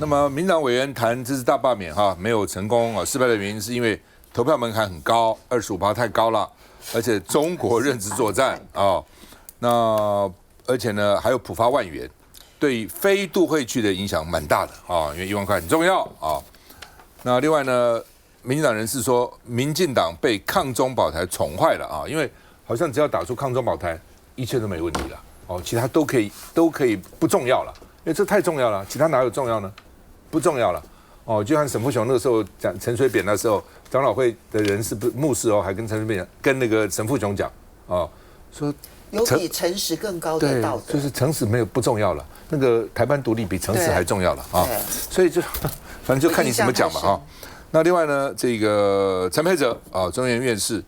么民党委员谈这次大罢免没有成功啊，失败的原因是因为投票门槛很高，25%太高了，而且中国认知作战啊，那而且呢还有普发万元，对非都会区的影响蛮大的啊，因为1万块很重要啊。那另外呢，民进党人士说，民进党被抗中保台宠坏了啊，因为好像只要打出抗中保台，一切都没问题了哦，其他都可以不重要了，因为这太重要了，其他哪有重要呢？不重要了哦，就像沈富雄那个时候讲陈水扁那时候，长老会的人士牧师还跟陈水扁跟那个沈富雄讲哦，说有比诚实更高的道德，就是诚实没有不重要了，那个台湾独立比诚实还重要了啊，所以就反正就看你怎么讲嘛哈。那另外呢，这个陈培哲中研院士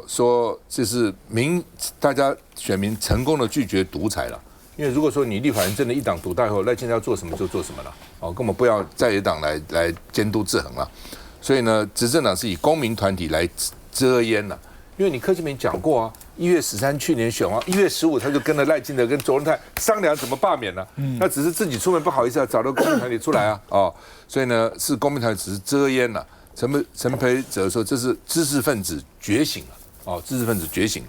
说这是大家选民成功的拒绝独裁了。因为如果说你立法院真的一党独大后，赖清德要做什么就做什么了，根本不要在野党来监督制衡了。所以呢，执政党是以公民团体来遮掩了。因为你柯建铭讲过啊，1月13去年选完，1月15他就跟了赖清德跟卓荣泰商量怎么罢免了，那只是自己出门不好意思找到公民团体出来啊，所以呢是公民团体只是遮掩了。陈培哲说这是知识分子觉醒了，知识分子觉醒了。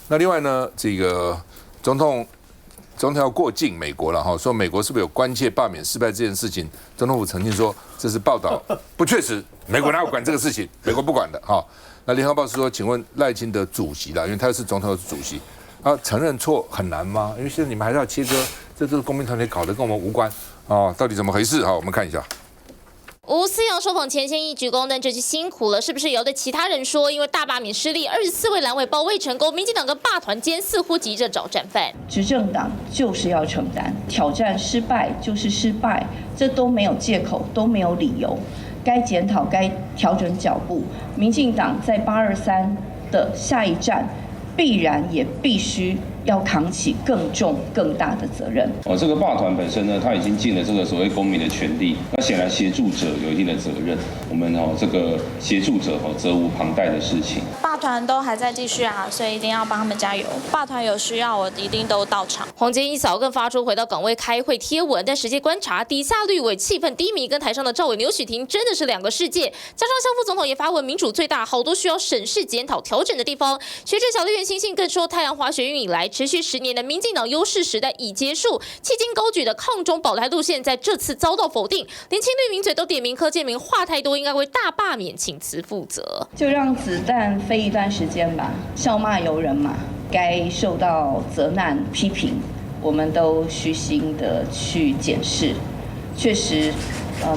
那另外呢，这个总统要过境美国了说美国是不是有关切罢免失败这件事情？总统府曾经说这是报道不确实，美国哪有管这个事情？美国不管的那联合报是说，请问赖清德主席啦，因为他是总统的主席，承认错很难吗？因为现在你们还是要切割，这都是公民团体搞得跟我们无关到底怎么回事？我们看一下。吴思瑶受访前先一鞠躬，但这次辛苦了，是不是由的其他人说？因为大罢免失利，24位蓝委包围成功，民进党跟罢团间似乎急着找战犯。执政党就是要承担，挑战失败就是失败，这都没有借口，都没有理由。该检讨，该调整脚步。民进党在823的下一站，必然也必须要扛起更重更大的责任。这个罢团本身呢，它已经尽了这个所谓公民的权利，那显然协助者有一定的责任。我们这个协助者责无旁贷的事情。罢团都还在继续啊，所以一定要帮他们加油。罢团有需要，我一定都到场。黄捷一嫂更发出回到岗位开会贴文，但实际观察底下绿委气氛低迷，跟台上的赵伟、牛许婷真的是两个世界。加上萧副总统也发文，民主最大，好多需要审视、检讨、调整的地方。学者小绿园新信更说，太阳花学运以来持续10年的民进党优势时代已结束，迄今高举的抗中保台路线在这次遭到否定，连亲绿名嘴都点名柯建铭话太多，应该为大罢免请辞负责。就让子弹飞一段时间吧，笑骂由人嘛，该受到责难批评，我们都虚心的去检视，确实，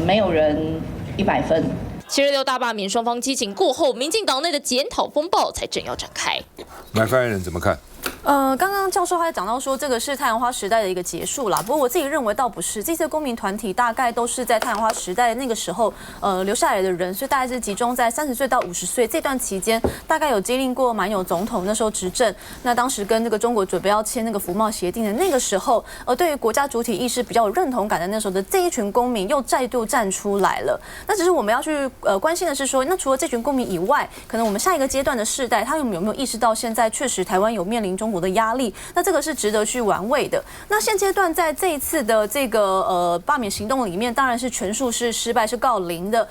没有人100分。726大罢免双方激情过后，民进党内的检讨风暴才正要展开。来，发言人怎么看？刚刚教授还讲到说这个是太阳花时代的一个结束啦，不过我自己认为倒不是，这些公民团体大概都是在太阳花时代那个时候留下来的人，所以大概是集中在30岁到50岁这段期间，大概有经历过马英九总统那时候执政，那当时跟这个中国准备要签那个服贸协定的那个时候，对于国家主体意识比较有认同感的那时候的这一群公民又再度站出来了。那只是我们要去关心的是说，那除了这群公民以外，可能我们下一个阶段的世代，他有没有意识到现在确实台湾有面临中国的压力？那这个是值得去玩味的。那现阶段在这一次的这个罢免行动里面，当然是全数是失败，是告0的。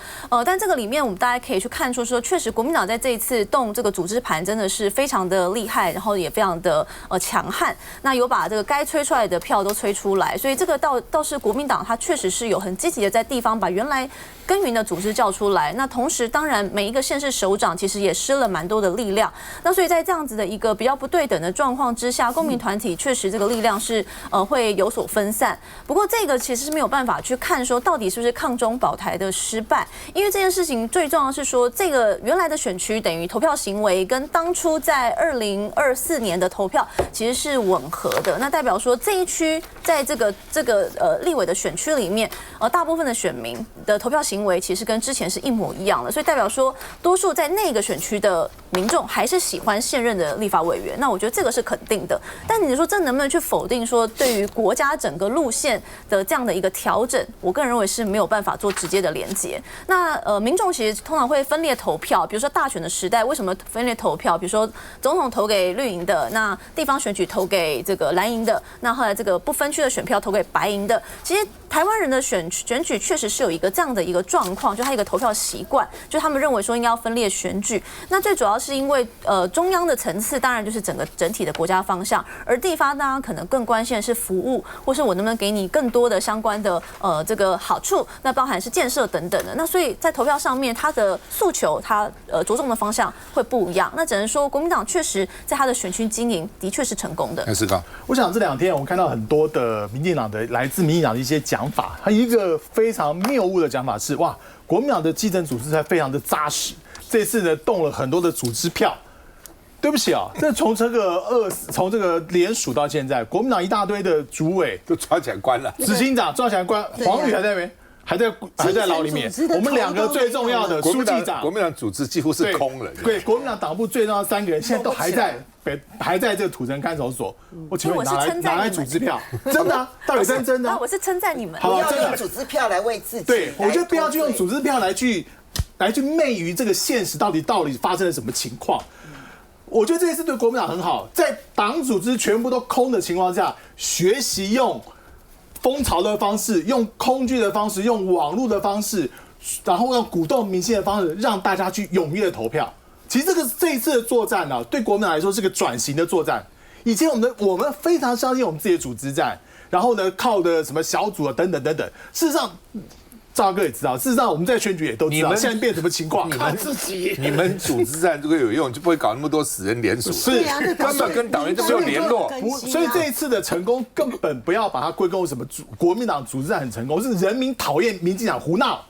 但这个里面我们大家可以去看出说，确实国民党在这一次动这个组织盘真的是非常的厉害，然后也非常的强悍。那有把这个该催出来的票都催出来，所以这个倒是国民党他确实是有很积极的在地方把原来耕耘的组织叫出来。那同时当然每一个县市首长其实也施了蛮多的力量。那所以在这样子的一个比较不对等的状况之下，公民团体确实这个力量是会有所分散。不过这个其实是没有办法去看说到底是不是抗中保台的失败，因为这件事情最重要的是说，这个原来的选区等于投票行为跟当初在2024年的投票其实是吻合的。那代表说这一区在这个立委的选区里面，大部分的选民的投票行为其实跟之前是一模一样的，所以代表说多数在那个选区的民众还是喜欢现任的立法委员。那我觉得这个是肯定的。但你说这能不能去否定说对于国家整个路线的这样的一个调整，我个人认为是没有办法做直接的连结。那民众其实通常会分裂投票，比如说大选的时代为什么分裂投票？比如说总统投给绿营的，那地方选举投给这个蓝营的，那后来这个不分区的选票投给白营的。其实台湾人的选举确实是有一个这样的一个状况，就他一个投票习惯，就他们认为说应该要分裂选举。那最主要是因为中央的层次当然就是整体的国家方向，而地方当然可能更关心的是服务，或是我能不能给你更多的相关的这个好处，那包含是建设等等的。那所以在投票上面，他的诉求他着重的方向会不一样。那只能说国民党确实在他的选区经营的确是成功的。是的，我想这2天我们看到很多的来自民进党的一些讲法，他一个非常谬误的讲法是，哇，国民党的基层组织才非常的扎实，这次呢动了很多的组织票。对不起啊，这从这个联署到现在，国民党一大堆的主委都抓起来关了，执行长抓起来关，黄宇还在没？还在牢里面。我们2个最重要的书记长，国民党组织几乎是空了。对，国民党党部最重要的3个人，现在都还在这个土城看守所。我请问拿来组织票？真的啊？到底真的？我是称赞你们。不要用组织票来为自己。对，我觉得不要去用组织票来去昧于这个现实到底发生了什么情况。我觉得这一次对国民党很好，在党组织全部都空的情况下，学习用风潮的方式，用空军的方式，用网络的方式，然后用鼓动民心的方式，让大家去踊跃投票。其实这一次的作战呢，对国民党来说是个转型的作战。以前我们非常相信我们自己的组织战，然后呢靠的什么小组啊等等等等。事实上，赵哥也知道，事实上我们在选举也都知道，现在变什么情况？看自己，你们组织战这个有用，就不会搞那么多死人联署，是根本跟党员就没有联络。所以这一次的成功根本不要把它归功于什么国民党组织战很成功，是人民讨厌民进党胡闹，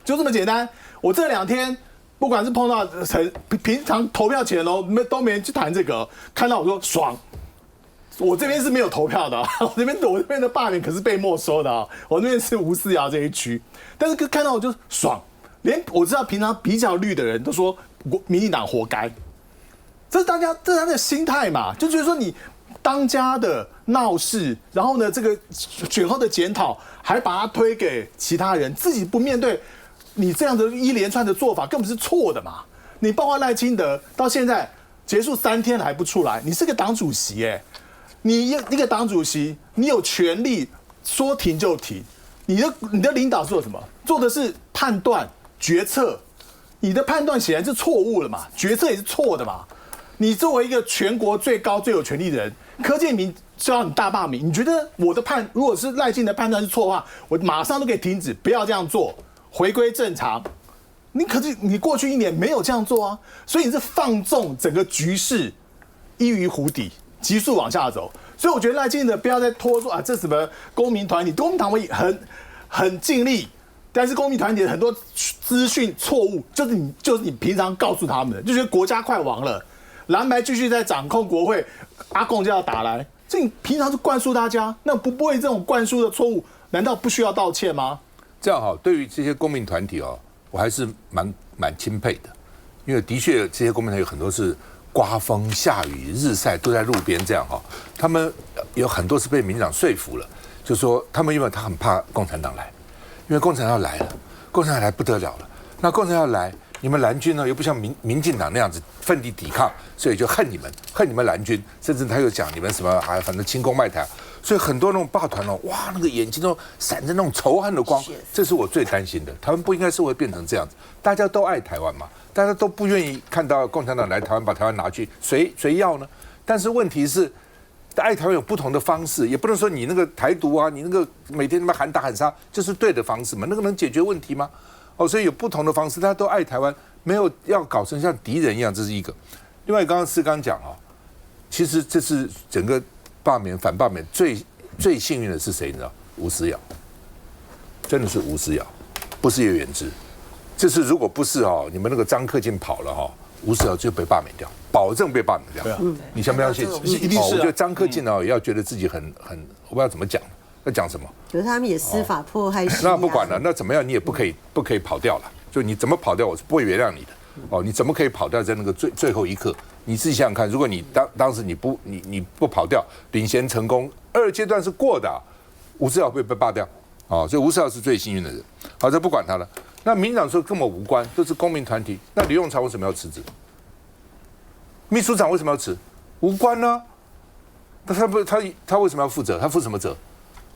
就这么简单。我这2天不管是碰到平常投票前都没人去谈这个，看到我说爽。我这边是没有投票的，我这边的罢免可是被没收的啊！我那边是吴思瑶这一区，但是看到我就爽，连我知道平常比较绿的人都说民进党活该，这是大家的心态嘛，就觉得说你当家的闹事，然后呢这个选后的检讨还把它推给其他人，自己不面对，你这样的一连串的做法根本是错的嘛！你包括赖清德到现在结束3天了还不出来，你是个党主席你一个党主席，你有权利说停就停。你的领导做什么？做的是判断决策，你的判断显然是错误了嘛，决策也是错的嘛。你作为一个全国最高最有权力的人，柯建铭就要你大罢免，你觉得如果是赖清德判断是错的话，我马上都可以停止，不要这样做，回归正常。可是你过去1年没有这样做啊，所以你是放纵整个局势依于湖底。急速往下走，所以我觉得赖清德不要再拖说这什么公民团体，公民团体很尽力，但是公民团体很多资讯错误，就是你平常告诉他们的，就觉得国家快亡了，蓝白继续在掌控国会，阿共就要打来，这你平常就灌输大家，那不为这种灌输的错误，难道不需要道歉吗？这样对于这些公民团体我还是蛮钦佩的，因为的确这些公民团体有很多是。刮风下雨日晒都在路边这样他们有很多是被民进党说服了，就说他很怕共产党来，因为共产党来了，共产党来不得了了。那共产党来，你们蓝军呢又不像民进党那样子奋力抵抗，所以就恨你们蓝军，甚至他又讲你们什么反正轻功卖台，所以很多那种霸团哇那个眼睛都闪着那种仇恨的光，这是我最担心的。台湾不应该是会变成这样子，大家都爱台湾嘛。大家都不愿意看到共产党来台湾把台湾拿去，谁要呢？但是问题是，爱台湾有不同的方式，也不能说你那个台独你那个每天他妈喊打喊杀就是对的方式嘛？那个能解决问题吗？所以有不同的方式，大家都爱台湾，没有要搞成像敌人一样，这是一个。另外，刚刚思刚讲其实这是整个反罢免最幸运的是谁？你知道？吴思瑶，真的是吴思瑶，不是叶元之。这是如果不是你们那个张克进跑了吴思瑶就被罢免掉，保证被罢免掉。你相不相信？一定是。我觉得张克进也要觉得自己很，我不知道怎么讲，要讲什么。可是他们也司法迫害。那不管了，那怎么样你也不可以跑掉了。就你怎么跑掉，我是不会原谅你的。你怎么可以跑掉在那个最后一刻？你自己想想看，如果你当时你不跑掉，领衔成功，2阶段是过的，吴思瑶会被罢掉。所以吴思瑶是最幸运的人。好，这不管他了。那民进党说跟我无关，都是公民团体。那李永昌为什么要辞职？秘书长为什么要辞？无关呢？那他为什么要负责？他负什么责？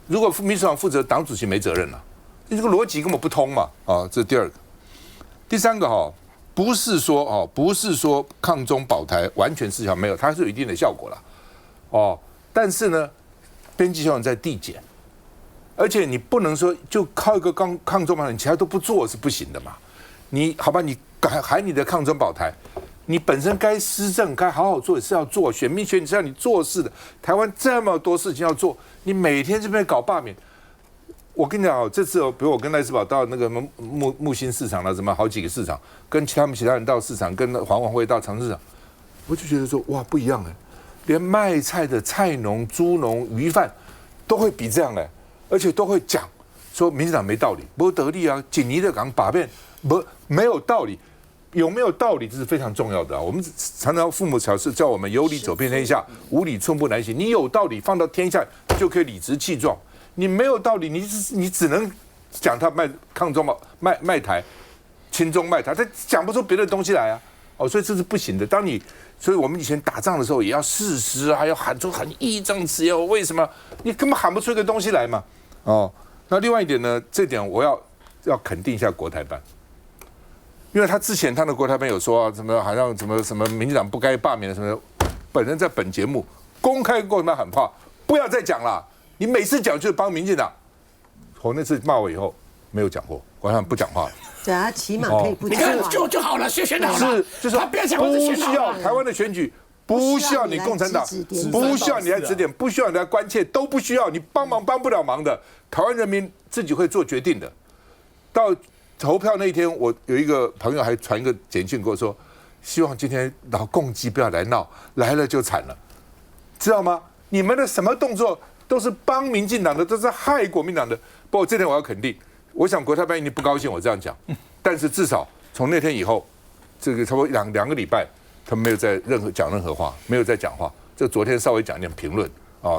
如果秘书长负责，党主席没责任了，你这个逻辑根本不通嘛。这是第二个。第三个不是说抗中保台完全失效，没有，它是有一定的效果了。但是呢，边际效应在递减，而且你不能说就靠一个抗中保台，你其他都不做是不行的嘛。你好吧，你喊你的抗中保台。你本身该施政、该好好做也是要做，选民选你是要你做事的。台湾这么多事情要做，你每天这边搞罢免，我跟你讲这次比如我跟赖世宝到那个木星市场了，什么好几个市场，跟其他人到市场，跟黄文辉到长市场，我就觉得说哇不一样连卖菜的菜农、猪农、鱼贩都会比这样而且都会讲说民进党没道理，没得力啊，紧尼的港把变没有道理。有没有道理这是非常重要的我们常常父母小时叫我们有理走遍天下，无理寸步难行。你有道理放到天下就可以理直气壮，你没有道理，你只能讲他抗中卖台，亲中卖台，他讲不出别的东西来所以这是不行的。所以我们以前打仗的时候也要事实要喊出很义正词严，为什么你根本喊不出一个东西来嘛？那另外一点呢，这点我要肯定一下国台办。因为他之前他的国台办有说什么好像什么民进党不该罢免什么，本人在本节目公开过他喊话，不要再讲了，你每次讲就是帮民进党。我那次骂我以后没有讲过，国台办不讲话了。对啊，起码可以不讲话。你看就好了，选好了。就是说不需要台湾的选举，不需要你共产党，不需要你来指点，不需要你来关切，都不需要你帮不了忙的，台湾人民自己会做决定的。到投票那一天，我有一个朋友还传一个简讯给我说，希望今天老共机不要来闹，来了就惨了，知道吗？你们的什么动作都是帮民进党的，都是害国民党的。不过这点我要肯定，我想国台办一定不高兴我这样讲，但是至少从那天以后，这个差不多两个礼拜，他们没有在讲任何话，没有在讲话。就昨天稍微讲一点评论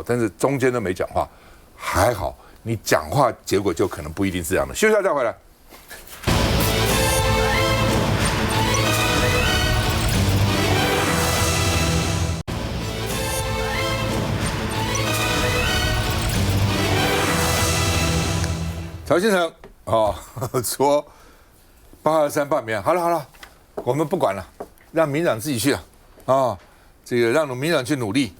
但是中间都没讲话，还好，你讲话结果就可能不一定是这样的。休息一下再回来。曹先生说823罢免，好了，我们不管了，让民进党自己去这个让民进党去努力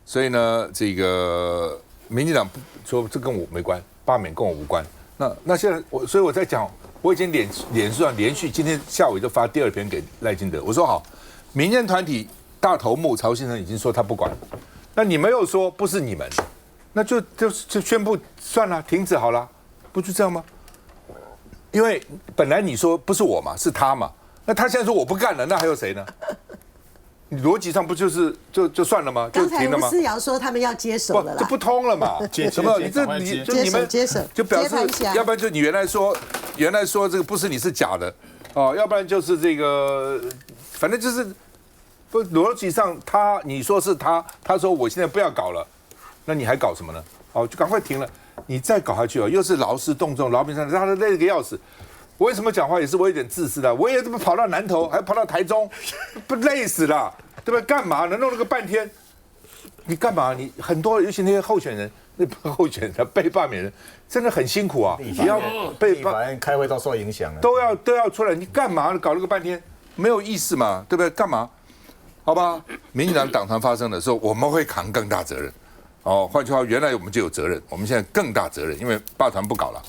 所以呢，这个民进党说这跟我没关，罢免跟我无关。那现在所以我在讲，我已经脸书上连续今天下午就发第2篇给赖清德，我说好，民间团体大头目曹先生已经说他不管，那你们又说不是你们。那就宣布算了，停止好了，不就这样吗？因为本来你说不是我嘛，是他嘛，那他现在说我不干了，那还有谁呢？你逻辑上不就是就算了吗？就停了吗？刚才吴思瑶说他们要接手了啦，就不通了嘛？什么？你们接手，就表示，要不然就你原来说这个不是你是假的要不然就是这个，反正就是不逻辑上你说是他说我现在不要搞了。那你还搞什么呢？就赶快停了。你再搞下去又是劳师动众，劳民伤财，他都累得个要死。我为什么讲话也是我有点自私的？我也这么跑到南投，还跑到台中，不累死了，对不对？干嘛呢？弄了个半天，你干嘛？你很多，尤其那些候选人，被罢免人，真的很辛苦啊！你要被法院开会都受影响了，都要出来，你干嘛？搞了个半天，没有意思嘛，对不对？干嘛？好吧，民进党党团发生的时候，我们会扛更大责任。换句话，原来我们就有责任，我们现在更大责任，因为罢团不搞了。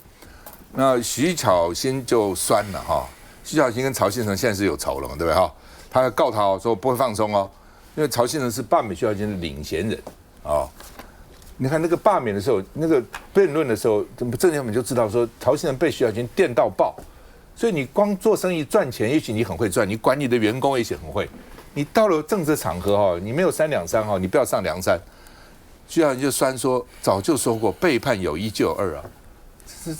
那徐巧芯就酸了徐巧芯跟曹信成现在是有仇了嘛，对不对他要告他说不会放松因为曹信成是罢免徐巧芯的领衔人你看那个罢免的时候，那个辩论的时候，郑天们就知道说曹信成被徐巧芯电到爆，所以你光做生意赚钱，也许你很会赚，你管你的员工也许很会，你到了政治场合你没有3两3你不要上梁山。徐巧芯就酸说，早就说过，背叛有1就有2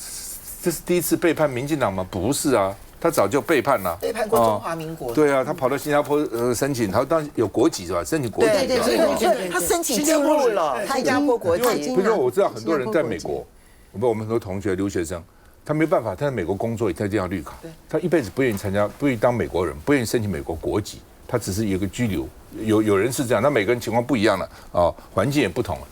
这是第一次背叛民进党吗？不是啊，他早就背叛了，背叛过中华民国。对啊，他跑到新加坡申请，他当然有国籍是吧？申请国籍。对，他申请进入了新加坡国籍。比如说，我知道很多人在美国，我们很多同学留学生，他没办法，他在美国工作，他一定要绿卡，他一辈子不愿意不愿意当美国人，不愿意申请美国国籍，他只是有个居留。有人是这样，那每个人情况不一样了环境也不同了。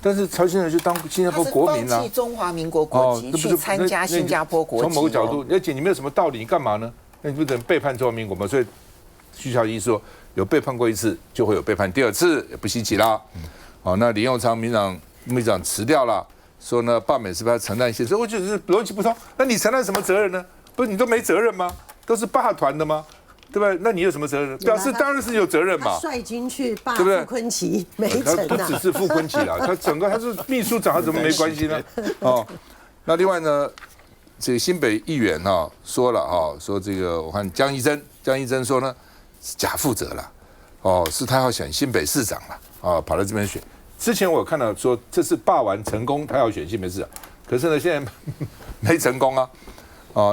但是曹先生就当新加坡国民放弃中华民国国籍去参加新加坡国籍。从某个角度，而且你没有什么道理，你干嘛呢？那你不等背叛中华民国吗？所以徐小一说，有背叛过一次，就会有背叛第二次，也不稀奇啦。那林右昌民长辞掉了，说呢罢免是不是要承担一些？所以我觉得是逻辑不通。那你承担什么责任呢？不是你都没责任吗？都是罢团的吗？对不对？那你有什么责任？表示当然是有责任嘛。率军去罢傅昆萁，没成啊。不只是傅昆萁啦，他是秘书长，他怎么没关系呢？那另外呢，这个新北议员说了说这个我看江一珍说呢假负责了，是他要选新北市长了，跑到这边选。之前我有看到说这是罢完成功，他要选新北市长，可是呢现在没成功啊。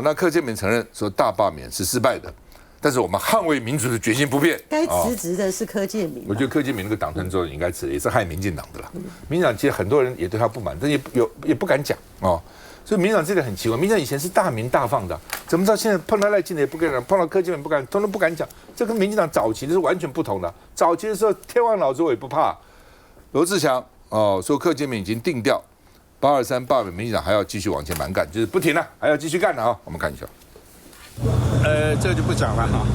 那柯建铭承认说大罢免是失败的。但是我们捍卫民主的决心不变。该辞职的是柯建铭。我觉得柯建铭那个党团之后应该辞，也是害民进党的啦。民进党其实很多人也对他不满，但也不敢讲哦。所以民进党这点很奇怪，民进党以前是大鸣大放的，怎么知道现在碰到赖清德也不敢讲，碰到柯建铭不敢，通通不敢讲。这跟民进党早期的是完全不同的。早期的时候天王老子我也不怕。罗志祥说柯建铭已经定调，823罢免民进党还要继续往前蛮干，就是不停了，还要继续干了我们看一下。这就不讲了哈。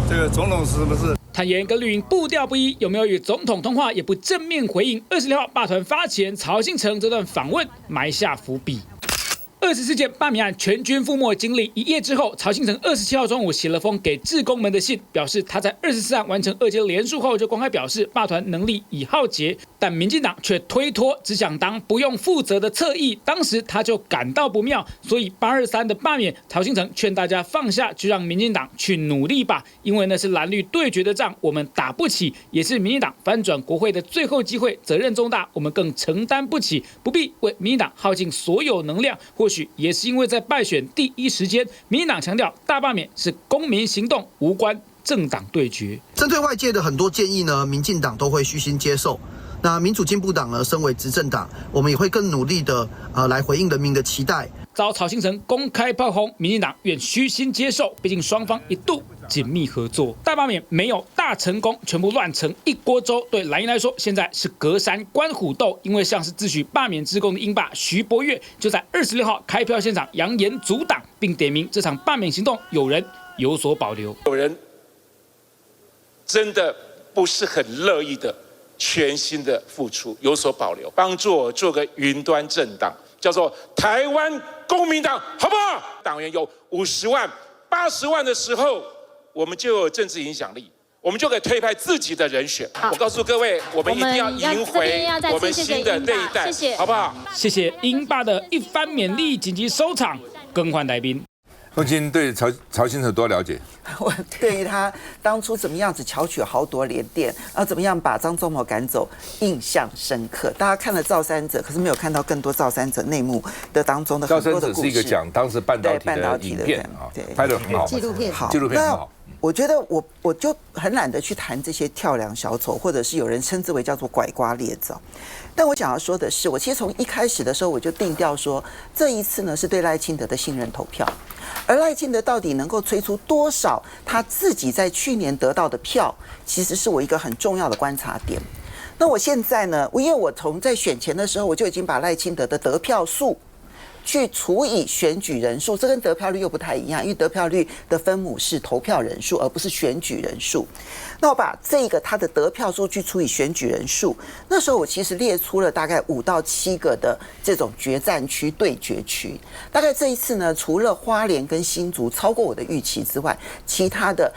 这个总统是不是坦言跟绿营步调不一，有没有与总统通话也不正面回应。26号罢团发起人曹兴诚这段访问埋下伏笔。24件罢免案全军覆没，经历1夜之后，曹兴诚27号中午写了封给志工们的信，表示他在24案完成2阶联署后就公开表示罢团能力已耗竭，但民进党却推脱，只想当不用负责的侧翼。当时他就感到不妙，所以823的罢免，曹兴诚劝大家放下，就让民进党去努力吧，因为那是蓝绿对决的仗，我们打不起，也是民进党翻转国会的最后机会，责任重大，我们更承担不起，不必为民进党耗尽所有能量。或许也是因为在败选第一时间，民进党强调大罢免是公民行动，无关政党对决。针对外界的很多建议呢，民进党都会虚心接受。那民主进步党呢，身为执政党，我们也会更努力的来回应人民的期待。遭曹兴诚公开炮轰，民进党愿虚心接受，毕竟双方一度紧密合作。大罢免没有大成功，全部乱成一锅粥。对蓝营来说，现在是隔山观虎斗，因为像是自诩罢免之功的英霸徐柏岳，就在26号开票现场扬言阻挡，并点名这场罢免行动有人有所保留，有人真的不是很乐意的。全心的付出，有所保留，帮助我做个云端政党，叫做台湾公民党，好不好？党员有50万、80万的时候，我们就有政治影响力，我们就可以推派自己的人选。我告诉各位，我们一定要赢回我们新的这一代，好不好？谢谢英爸的一番勉励，紧急收场，更换来宾。凤青对曹先生多了解？我对于他当初怎么样子巧取豪夺联电，怎么样把张忠谋赶走，印象深刻。大家看了《造山者》，可是没有看到更多《造山者》内幕的当中的很多的故事。造山者是一个讲当时半导体的影片对，拍得很好，纪录片好，纪录片很好。我觉得我就很懒得去谈这些跳梁小丑，或者是有人称之为叫做拐瓜裂枣。但我想要说的是，我其实从一开始的时候我就定调说，这一次呢是对赖清德的信任投票，而赖清德到底能够催出多少他自己在去年得到的票，其实是我一个很重要的观察点。那我现在呢，因为我从在选前的时候我就已经把赖清德的得票数去除以选举人数，这跟得票率又不太一样，因为得票率的分母是投票人数，而不是选举人数。那我把这个他的得票数去除以选举人数，那时候我其实列出了大概5到7个的这种决战区、对决区。大概这一次呢，除了花莲跟新竹超过我的预期之外，其他的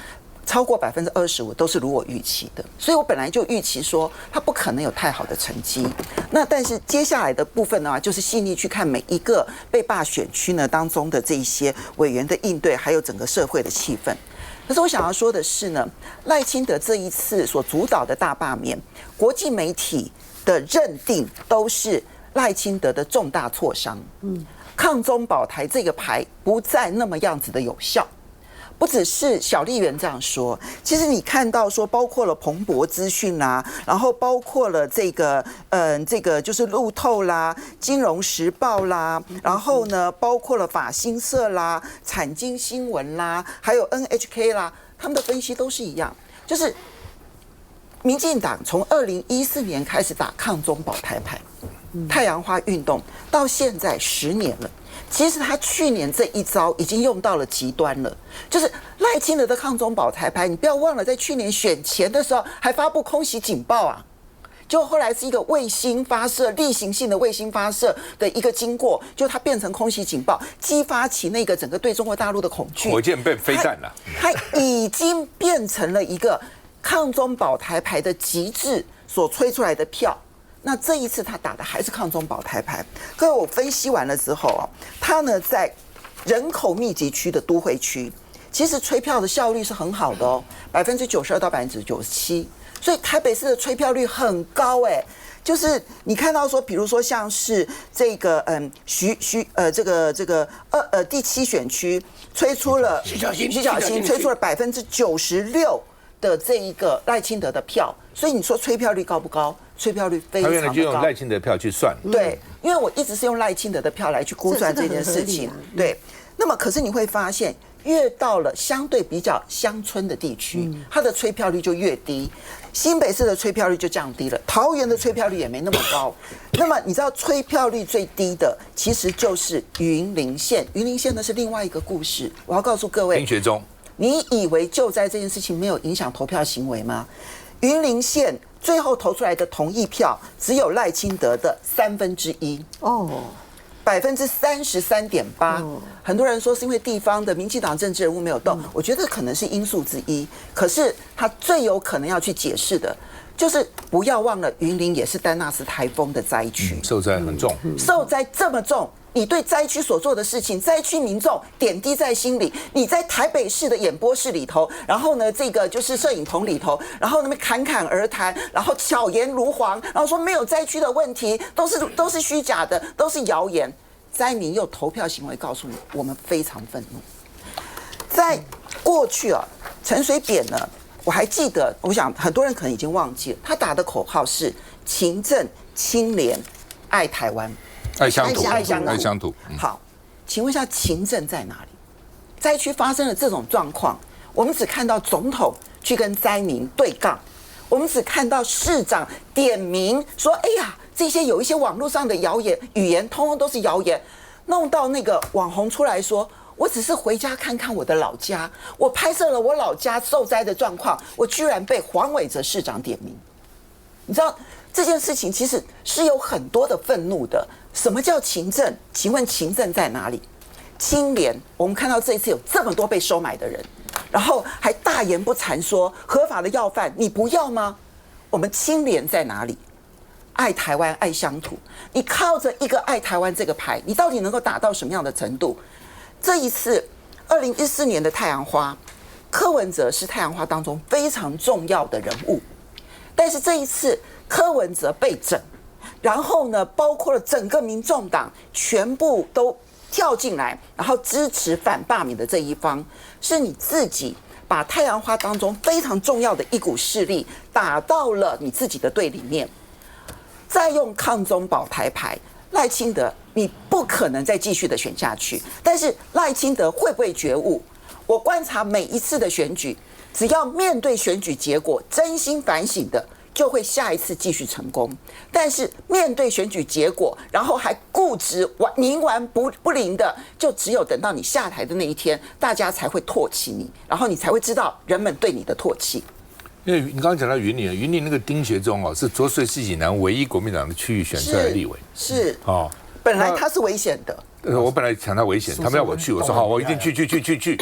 超过25%都是如我预期的，所以我本来就预期说他不可能有太好的成绩。那但是接下来的部分呢，就是细腻去看每一个被罢选区呢当中的这一些委员的应对，还有整个社会的气氛。可是我想要说的是呢，赖清德这一次所主导的大罢免，国际媒体的认定都是赖清德的重大挫伤。抗中保台这个牌不再那么样子的有效。不只是小笠原这样说，其实你看到说，包括了彭博资讯啦，然后包括了这个就是路透啦、金融时报啦，然后呢，包括了法新社啦、产经新闻啦，还有 NHK 啦，他们的分析都是一样，就是民进党从2014年开始打抗中保台牌，太阳花运动到现在10年了。其实他去年这一招已经用到了极端了，就是赖清德的抗中保台牌，你不要忘了，在去年选前的时候还发布空袭警报啊，就后来是一个卫星发射，例行性的卫星发射的一个经过，就它变成空袭警报，激发起那个整个对中国大陆的恐惧，火箭变飞弹了，它已经变成了一个抗中保台牌的极致所吹出来的票。那这一次他打的还是抗中保台牌。各位，我分析完了之后啊，他呢在人口密集区的都会区，其实吹票的效率是很好的哦，92%到97%，所以台北市的吹票率很高哎。就是你看到说，比如说像是这个第7选区吹出了徐小新吹出了96%的这一个赖清德的票，所以你说吹票率高不高？吹票率非常的高。他原来就用赖清德票去算。对，因为我一直是用赖清德的票来去估算这件事情。对，那么可是你会发现，越到了相对比较乡村的地区，它的吹票率就越低。新北市的吹票率就降低了，桃园的吹票率也没那么高。那么你知道吹票率最低的其实就是云林县，云林县呢是另外一个故事。我要告诉各位，林学忠，你以为救灾这件事情没有影响投票行为吗？云林县最后投出来的同意票只有赖清德的1/3哦，33.8%。很多人说是因为地方的民进党政治人物没有动，我觉得可能是因素之一。可是他最有可能要去解释的，就是不要忘了云林也是丹纳斯台风的灾区，受灾很重，受灾这么重。你对灾区所做的事情，灾区民众点滴在心里。你在台北市的演播室里头，然后呢，这个就是摄影棚里头，然后那边侃侃而谈，然后巧言如簧，然后说没有灾区的问题，都是虚假的，都是谣言。灾民用投票行为告诉你，我们非常愤怒。在过去啊，陈水扁呢，我还记得，我想很多人可能已经忘记了，他打的口号是勤政、清廉、爱台湾。爱乡土，爱乡土。好，请问一下，勤政在哪里？灾区发生了这种状况，我们只看到总统去跟灾民对杠，我们只看到市长点名说：“哎呀，这些有一些网络上的谣言、语言，通通都是谣言。”弄到那个网红出来说：“我只是回家看看我的老家，我拍摄了我老家受灾的状况，我居然被黄伟哲市长点名。”你知道这件事情其实是有很多的愤怒的。什么叫勤政？请问勤政在哪里？清廉，我们看到这一次有这么多被收买的人，然后还大言不惭说合法的要饭你不要吗？我们清廉在哪里？爱台湾、爱乡土，你靠着一个爱台湾这个牌，你到底能够达到什么样的程度？这一次2014年的太阳花，柯文哲是太阳花当中非常重要的人物，但是这一次柯文哲被整。然后呢，包括了整个民众党全部都跳进来，然后支持反罢免的这一方，是你自己把太阳花当中非常重要的一股势力打到了你自己的队里面，再用抗中保台牌，赖清德你不可能再继续的选下去。但是赖清德会不会觉悟？我观察每一次的选举，只要面对选举结果真心反省的，就会下一次继续成功。但是面对选举结果，然后还固执冥顽不灵的，就只有等到你下台的那一天，大家才会唾弃你，然后你才会知道人们对你的唾弃。因为你刚刚讲到云林那个丁学忠哦，是浊水市以南唯一国民党的区域选出来的立委，是哦，本来他是危险的。我本来想他危险，他们要我去，我说好，我一定去。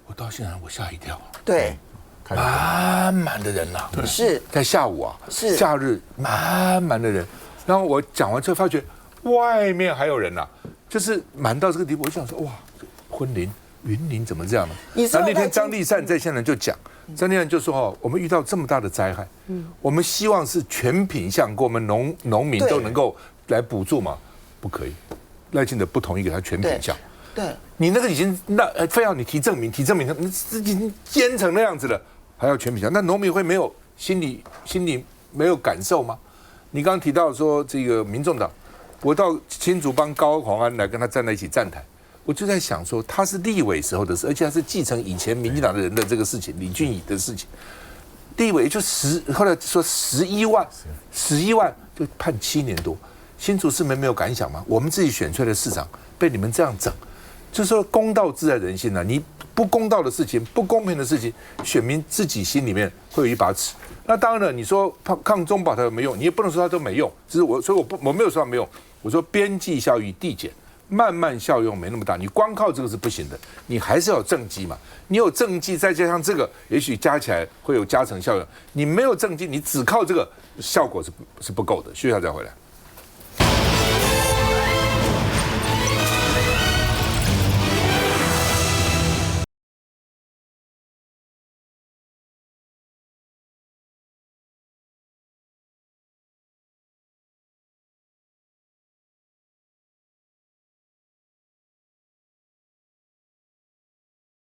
我到现在我吓一跳，对。满的人呐，是在下午啊，是假日满的人。然后我讲完之后，发觉外面还有人呐，就是满到这个地步。我就想说，哇，云林怎么这样呢？然后那天张立善在现场就讲，张立善就说哦，我们遇到这么大的灾害，我们希望是全品项，给我们农民都能够来补助嘛，不可以，赖清德不同意给他全品项。对，你那个已经非要你提证明，你已经奸成那样子了，还要全品项？那农民会没有心里没有感受吗？你刚刚提到说这个民众党，我到新竹帮高虹安来跟他站在一起站台，我就在想说，他是立委时候的事，而且他是继承以前民进党的人的这个事情，李俊乙的事情，立委就后来说11万就判7年多。新竹市民没有感想吗？我们自己选出来的市长被你们这样整，就是说公道自在人心啊！你不公道的事情、不公平的事情，选民自己心里面会有一把尺。那当然了，你说抗中保台有没有用？你也不能说它都没用。只是所以我没有说它没用，我说边际效益递减。慢慢效用没那么大，你光靠这个是不行的，你还是要有政绩嘛。你有政绩，再加上这个，也许加起来会有加成效用。你没有政绩，你只靠这个效果是不够的。需要再回来。